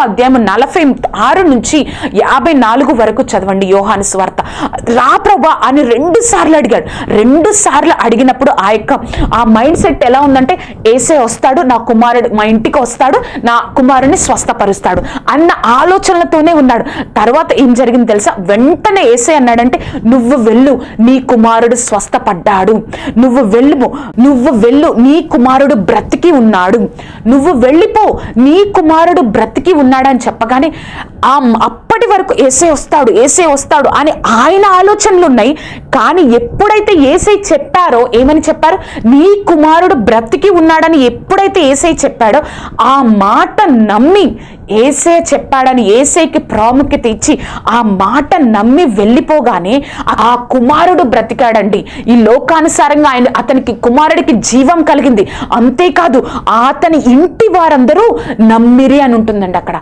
అధ్యాయం 46 నుంచి 54 వరకు చదవండి యోహాను సువార్త. రా ప్రభువా అని 2 సార్లు అడిగాడు. 2 సార్లు అడిగినప్పుడు ఆ మైండ్ సెట్ ఎలా ఉందంటే, ఏసే వస్తాడు, నా కుమారుడు మా ఇంటికి వస్తాడు, నా కుమారుని స్వస్థపరుస్తాడు అన్న ఆలోచనలతోనే ఉన్నాడు. తర్వాత ఏం జరిగింది తెలుసా? వెంటనే ఏసే అన్నాడంటే, నువ్వు వెళ్ళు, నీ కుమారుడు స్వస్థపడ్డాడు, నువ్వు వెళ్ళు, నీ కుమారుడు బ్రతికి ఉన్నాడు, నువ్వు వెళ్ళిపో, నీ కుమారుడు బ్రతికి ఉన్నాడని చెప్పగానే అప్పటి వరకు ఏసే వస్తాడు అని ఆయన ఆలోచనలు ఉన్నాయి. కానీ ఎప్పుడైతే ఏసై చెప్పారో, ఏమని చెప్పారు? నీ కుమారుడు బ్రతికి ఉన్నాడని ఎప్పుడైతే ఏసై చెప్పాడో, ఆ మాట నమ్మి, ఏసే చెప్పాడని ఏసైకి ప్రాముఖ్యత ఇచ్చి ఆ మాట నమ్మి వెళ్ళిపోగానే ఆ కుమారుడు బ్రతికాడండి. ఈ లోకానుసారంగా అతనికి కుమారుడికి జీవం కలిగింది. అంతేకాదు, అతని ఇంటి వారందరూ నమ్మిరి అని ఉంటుందండి అక్కడ.